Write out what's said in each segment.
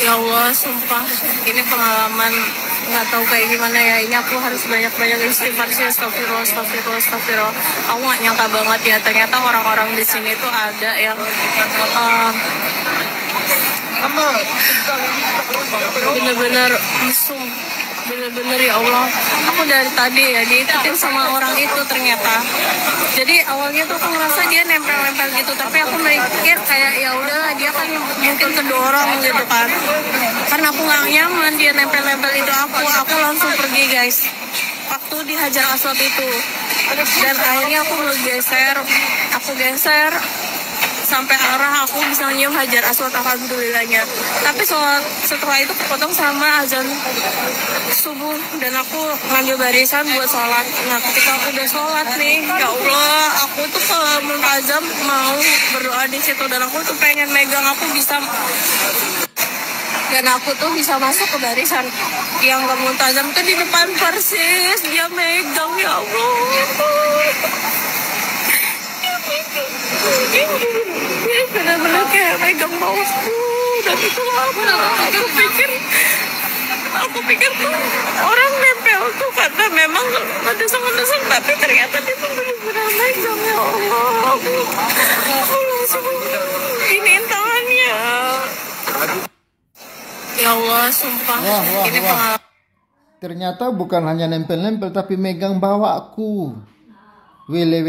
Ya Allah, sumpah ini pengalaman nggak tahu kayak gimana ya. Ini aku harus banyak-banyak istighfar sih. Astagfirullah, astagfirullah, astagfirullah. Aku nggak nyangka banget ya, ternyata orang-orang di sini tuh ada yang bener-bener mesum. Bener-bener ya Allah, aku dari tadi ya diikutin sama orang itu ternyata. Jadi awalnya tuh aku ngerasa dia nempel-nempel gitu, tapi aku mikir kayak ya udah dia kan mungkin kedorong gitu kan. Karena aku nggak nyaman dia nempel-nempel itu aku langsung pergi guys. Waktu di Hajar Aswad itu, dan akhirnya aku geser sampai arah aku bisa nyium Hajar Aswad, alhamdulillahnya. Tapi setelah itu kepotong sama azan subuh dan aku ngambil barisan buat sholat. Nah ketika aku udah sholat nih, ya Allah, aku tuh ke Multazam mau berdoa di situ dan aku tuh pengen megang, aku bisa masuk ke barisan yang ke Multazam tuh di depan persis dia megang, ya Allah. Benar-benar kayak megang bawahku dan itu aku pikir tuh orang nempel tuh karena memang ngesek-ngesek, tapi ternyata dia tuh benar-benar megang, ya Allah. Aku langsung iniin tangannya. Ya Allah, sumpah ini pengalaman. Ternyata bukan hanya nempel-nempel tapi megang bawaku. Wele.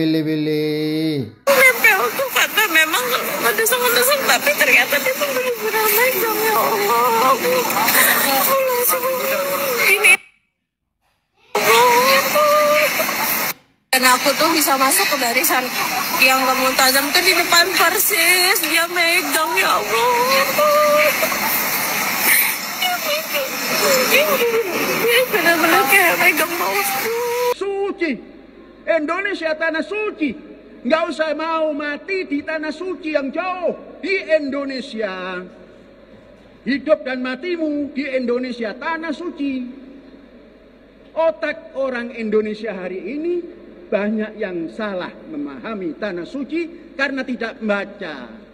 Nempel tuh karena memang ngesek-ngesek, tapi ternyata dia tuh benar-benar megang, ya Allah. Aku langsung ini. Dan aku tuh bisa masuk ke barisan yang ke Multazam tuh di depan persis dia megang, ya Allah. Benar-benar kayak megang bawahku. Suci, Indonesia tanah suci. Nggak usah mau mati di tanah suci yang jauh. Di Indonesia, hidup dan matimu di Indonesia tanah suci. Otak orang Indonesia hari ini banyak yang salah memahami tanah suci karena tidak membaca.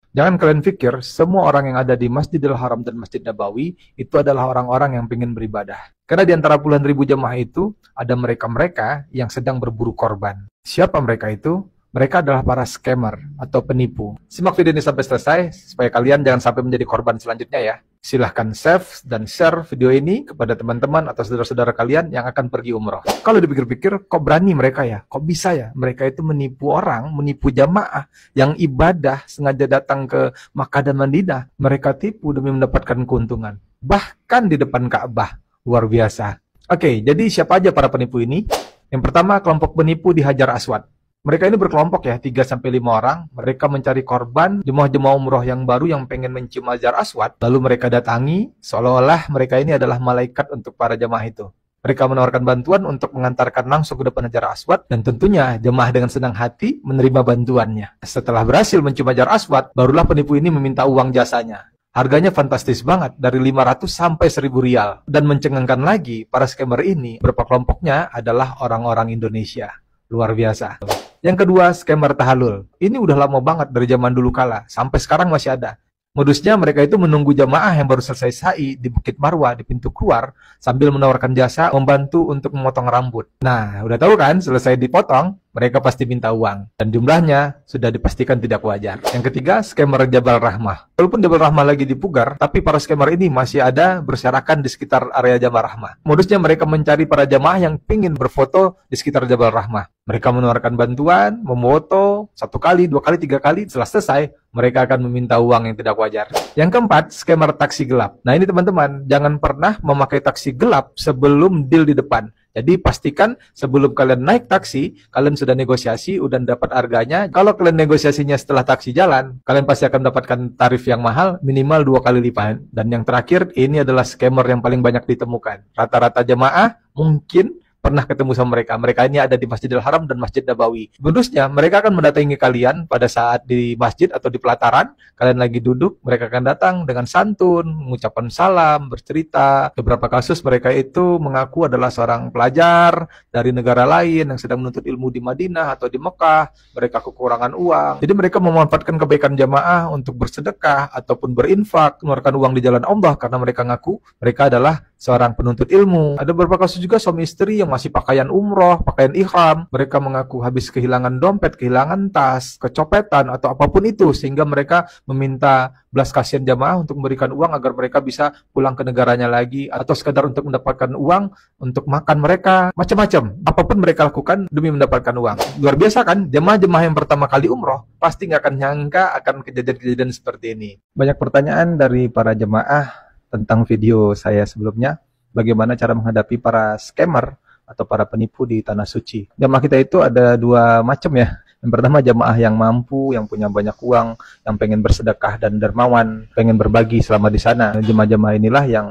Jangan kalian pikir semua orang yang ada di Masjidil Haram dan Masjid Nabawi itu adalah orang-orang yang ingin beribadah. Karena di antara puluhan ribu jemaah itu ada mereka-mereka yang sedang berburu korban. Siapa mereka itu? Mereka adalah para scammer atau penipu. Simak video ini sampai selesai supaya kalian jangan sampai menjadi korban selanjutnya ya. Silahkan save dan share video ini kepada teman-teman atau saudara-saudara kalian yang akan pergi umroh. Kalau dipikir-pikir, kok berani mereka ya? Kok bisa ya? Mereka itu menipu orang, menipu jamaah yang ibadah sengaja datang ke Makkah dan Madinah. Mereka tipu demi mendapatkan keuntungan. Bahkan di depan Ka'bah. Luar biasa. Oke, jadi siapa aja para penipu ini? Yang pertama, kelompok penipu di Hajar Aswad. Mereka ini berkelompok ya, 3-5 orang. Mereka mencari korban, jemaah-jemaah umroh yang baru yang pengen mencium Hajar Aswad. Lalu mereka datangi, seolah-olah mereka ini adalah malaikat untuk para jemaah itu. Mereka menawarkan bantuan untuk mengantarkan langsung ke depan Hajar Aswad. Dan tentunya jemaah dengan senang hati menerima bantuannya. Setelah berhasil mencium Hajar Aswad, barulah penipu ini meminta uang jasanya. Harganya fantastis banget, dari 500 sampai 1000 rial. Dan mencengangkan lagi, para scammer ini, beberapa kelompoknya adalah orang-orang Indonesia. Luar biasa. Yang kedua, scammer tahallul. Ini udah lama banget dari zaman dulu kala, sampai sekarang masih ada. Modusnya mereka itu menunggu jamaah yang baru selesai sa'i di Bukit Marwah di pintu keluar sambil menawarkan jasa membantu untuk memotong rambut. Nah, udah tahu kan, selesai dipotong, mereka pasti minta uang. Dan jumlahnya sudah dipastikan tidak wajar. Yang ketiga, scammer Jabal Rahmah. Walaupun Jabal Rahmah lagi dipugar, tapi para scammer ini masih ada berserakan di sekitar area Jabal Rahmah. Modusnya mereka mencari para jamaah yang ingin berfoto di sekitar Jabal Rahmah. Mereka menawarkan bantuan, memoto, 1 kali, 2 kali, 3 kali. Setelah selesai, mereka akan meminta uang yang tidak wajar. Yang keempat, scammer taksi gelap. Nah ini teman-teman, jangan pernah memakai taksi gelap sebelum deal di depan. Jadi pastikan sebelum kalian naik taksi, kalian sudah negosiasi, udah dapat harganya. Kalau kalian negosiasinya setelah taksi jalan, kalian pasti akan mendapatkan tarif yang mahal, minimal 2 kali lipat. Dan yang terakhir, ini adalah scammer yang paling banyak ditemukan. Rata-rata jemaah mungkin pernah ketemu sama mereka. Mereka ini ada di Masjidil Haram dan Masjid Nabawi. Bonusnya, mereka akan mendatangi kalian pada saat di masjid atau di pelataran. Kalian lagi duduk, mereka akan datang dengan santun, mengucapkan salam, bercerita. Beberapa kasus mereka itu mengaku adalah seorang pelajar dari negara lain yang sedang menuntut ilmu di Madinah atau di Mekah. Mereka kekurangan uang. Jadi mereka memanfaatkan kebaikan jamaah untuk bersedekah ataupun berinfak, mengeluarkan uang di jalan Allah karena mereka ngaku mereka adalah seorang penuntut ilmu. Ada beberapa kasus juga suami istri yang masih pakaian umroh, pakaian ihram. Mereka mengaku habis kehilangan dompet, kehilangan tas, kecopetan atau apapun itu, sehingga mereka meminta belas kasihan jamaah untuk memberikan uang agar mereka bisa pulang ke negaranya lagi, atau sekadar untuk mendapatkan uang untuk makan mereka, macam-macam. Apapun mereka lakukan demi mendapatkan uang. Luar biasa kan? Jemaah-jemaah yang pertama kali umroh pasti nggak akan nyangka akan kejadian-kejadian seperti ini. Banyak pertanyaan dari para jemaah tentang video saya sebelumnya, bagaimana cara menghadapi para scammer atau para penipu di Tanah Suci. Jamaah kita itu ada dua macam ya. Yang pertama jamaah yang mampu, yang punya banyak uang, yang pengen bersedekah dan dermawan, pengen berbagi selama di sana. Jemaah-jemaah inilah yang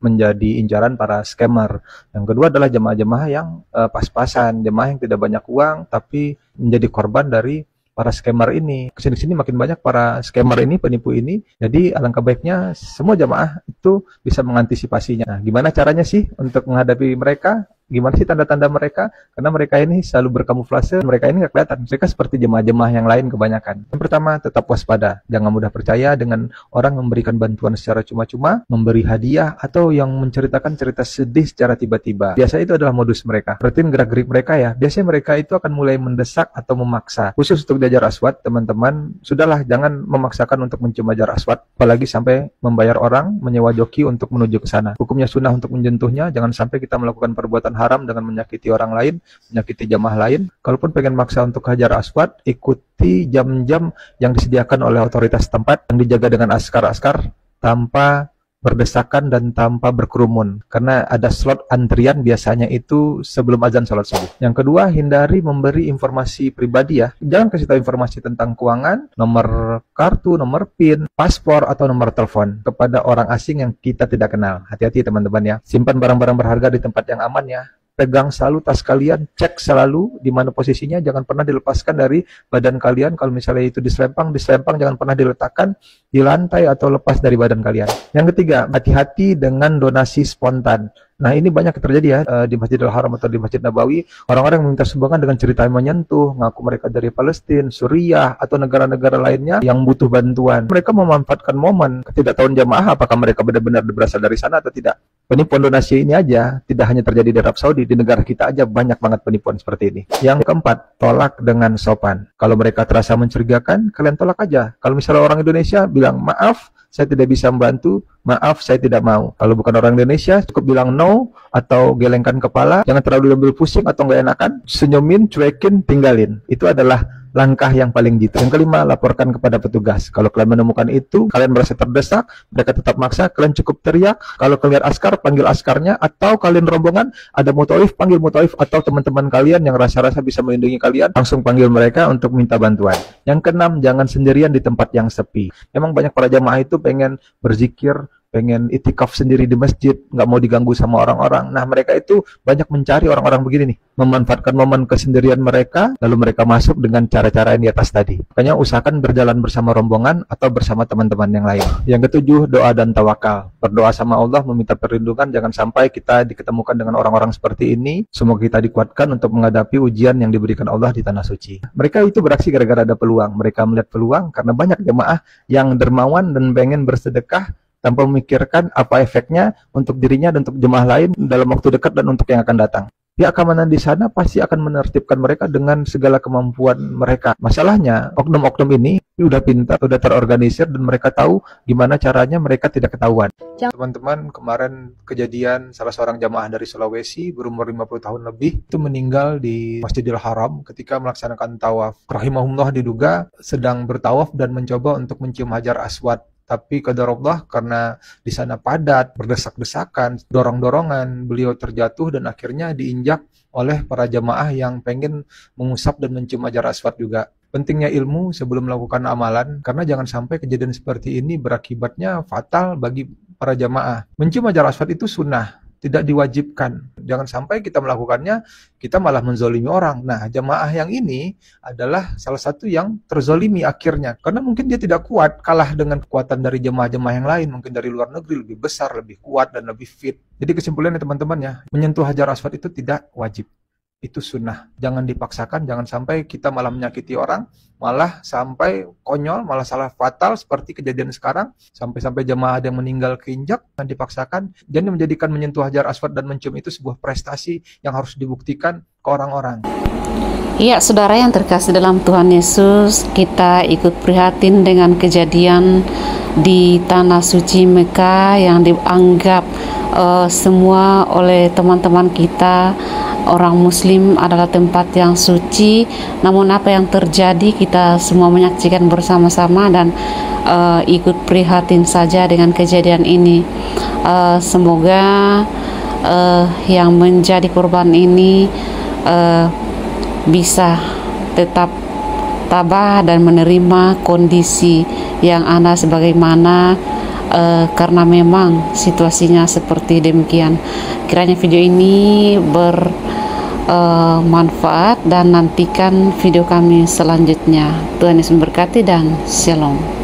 menjadi incaran para scammer. Yang kedua adalah jemaah-jemaah yang pas-pasan, jemaah yang tidak banyak uang tapi menjadi korban dari para scammer ini. Kesini-sini makin banyak para scammer ini, penipu ini. Jadi alangkah baiknya semua jamaah itu bisa mengantisipasinya. Nah, gimana caranya sih untuk menghadapi mereka? Gimana sih tanda-tanda mereka? Karena mereka ini selalu berkamuflase, mereka ini nggak kelihatan. Mereka seperti jemaah-jemaah yang lain kebanyakan. Yang pertama, tetap waspada. Jangan mudah percaya dengan orang memberikan bantuan secara cuma-cuma, memberi hadiah, atau yang menceritakan cerita sedih secara tiba-tiba. Biasanya itu adalah modus mereka. Perhatiin gerak-gerik mereka ya. Biasanya mereka itu akan mulai mendesak atau memaksa. Khusus untuk di Hajar Aswad, teman-teman, sudahlah jangan memaksakan untuk mencium Hajar Aswad, apalagi sampai membayar orang, menyewa joki untuk menuju ke sana. Hukumnya sunnah untuk menyentuhnya, jangan sampai kita melakukan perbuatan haram dengan menyakiti orang lain, menyakiti jamaah lain. Kalaupun pengen maksa untuk Hajar Aswad, ikuti jam-jam yang disediakan oleh otoritas tempat yang dijaga dengan askar-askar tanpa berdesakan dan tanpa berkerumun. Karena ada slot antrian biasanya itu sebelum azan sholat subuh. Yang kedua, hindari memberi informasi pribadi ya. Jangan kasih tahu informasi tentang keuangan, nomor kartu, nomor PIN, paspor, atau nomor telepon kepada orang asing yang kita tidak kenal. Hati-hati teman-teman ya. Simpan barang-barang berharga di tempat yang aman ya. Pegang selalu tas kalian, cek selalu di mana posisinya, jangan pernah dilepaskan dari badan kalian. Kalau misalnya itu diselempang, jangan pernah diletakkan di lantai atau lepas dari badan kalian. Yang ketiga, hati-hati dengan donasi spontan. Nah ini banyak terjadi ya di Masjidil Haram atau di Masjid Nabawi. Orang-orang meminta sumbangan dengan cerita yang menyentuh, ngaku mereka dari Palestina, Suriah, atau negara-negara lainnya yang butuh bantuan. Mereka memanfaatkan momen ketidaktahuan jamaah apakah mereka benar-benar berasal dari sana atau tidak. Penipuan donasi ini aja tidak hanya terjadi di Arab Saudi, di negara kita aja banyak banget penipuan seperti ini. Yang keempat, tolak dengan sopan. Kalau mereka terasa mencurigakan, kalian tolak aja. Kalau misalnya orang Indonesia bilang, maaf, saya tidak bisa membantu, maaf, saya tidak mau. Kalau bukan orang Indonesia, cukup bilang no, atau gelengkan kepala, jangan terlalu ambil pusing atau nggak enakan, senyumin, cuekin, tinggalin. Itu adalah langkah yang paling jitu. Yang kelima, laporkan kepada petugas. Kalau kalian menemukan itu, kalian merasa terdesak, mereka tetap maksa, kalian cukup teriak. Kalau kalian askar, panggil askarnya, atau kalian rombongan, ada mutoif, panggil mutoif, atau teman-teman kalian yang rasa-rasa bisa melindungi kalian, langsung panggil mereka untuk minta bantuan. Yang keenam, jangan sendirian di tempat yang sepi. Memang banyak para jamaah itu pengen berzikir, pengen itikaf sendiri di masjid, nggak mau diganggu sama orang-orang. Nah, mereka itu banyak mencari orang-orang begini nih, memanfaatkan momen kesendirian mereka, lalu mereka masuk dengan cara-cara yang di atas tadi. Makanya usahakan berjalan bersama rombongan atau bersama teman-teman yang lain. Yang ketujuh, doa dan tawakal. Berdoa sama Allah, meminta perlindungan, jangan sampai kita diketemukan dengan orang-orang seperti ini. Semoga kita dikuatkan untuk menghadapi ujian yang diberikan Allah di Tanah Suci. Mereka itu beraksi gara-gara ada peluang. Mereka melihat peluang karena banyak jemaah yang dermawan dan pengen bersedekah tanpa memikirkan apa efeknya untuk dirinya dan untuk jemaah lain dalam waktu dekat dan untuk yang akan datang. Pihak keamanan di sana pasti akan menertibkan mereka dengan segala kemampuan mereka. Masalahnya, oknum-oknum ini udah pintar, udah terorganisir, dan mereka tahu gimana caranya mereka tidak ketahuan. Teman-teman, kemarin kejadian salah seorang jamaah dari Sulawesi berumur 50 tahun lebih itu meninggal di Masjidil Haram ketika melaksanakan tawaf. Rahimahullah diduga sedang bertawaf dan mencoba untuk mencium Hajar Aswad. Tapi qadarullah karena di sana padat, berdesak-desakan, dorong-dorongan, beliau terjatuh dan akhirnya diinjak oleh para jamaah yang pengen mengusap dan mencium Hajar Aswad juga. Pentingnya ilmu sebelum melakukan amalan, karena jangan sampai kejadian seperti ini berakibatnya fatal bagi para jamaah. Mencium Hajar Aswad itu sunnah, tidak diwajibkan. Jangan sampai kita melakukannya, kita malah menzolimi orang. Nah, jamaah yang ini adalah salah satu yang terzolimi akhirnya. Karena mungkin dia tidak kuat, kalah dengan kekuatan dari jemaah-jemaah yang lain. Mungkin dari luar negeri lebih besar, lebih kuat, dan lebih fit. Jadi kesimpulannya teman-teman ya, menyentuh Hajar Aswad itu tidak wajib. Itu sunnah. Jangan dipaksakan, jangan sampai kita malah menyakiti orang, malah sampai konyol, malah salah fatal seperti kejadian sekarang, sampai-sampai jemaah ada yang meninggal keinjak, dan dipaksakan. Jadi menjadikan menyentuh Hajar Aswad dan mencium itu sebuah prestasi yang harus dibuktikan ke orang-orang. Ya, saudara yang terkasih dalam Tuhan Yesus, kita ikut prihatin dengan kejadian di Tanah Suci Mekah yang dianggap semua oleh teman-teman kita orang Muslim adalah tempat yang suci. Namun apa yang terjadi kita semua menyaksikan bersama-sama dan ikut prihatin saja dengan kejadian ini. Semoga yang menjadi korban ini bisa tetap tabah dan menerima kondisi yang ada sebagaimana, karena memang situasinya seperti demikian. Kiranya video ini bermanfaat dan nantikan video kami selanjutnya. Tuhan Yesus memberkati dan shalom.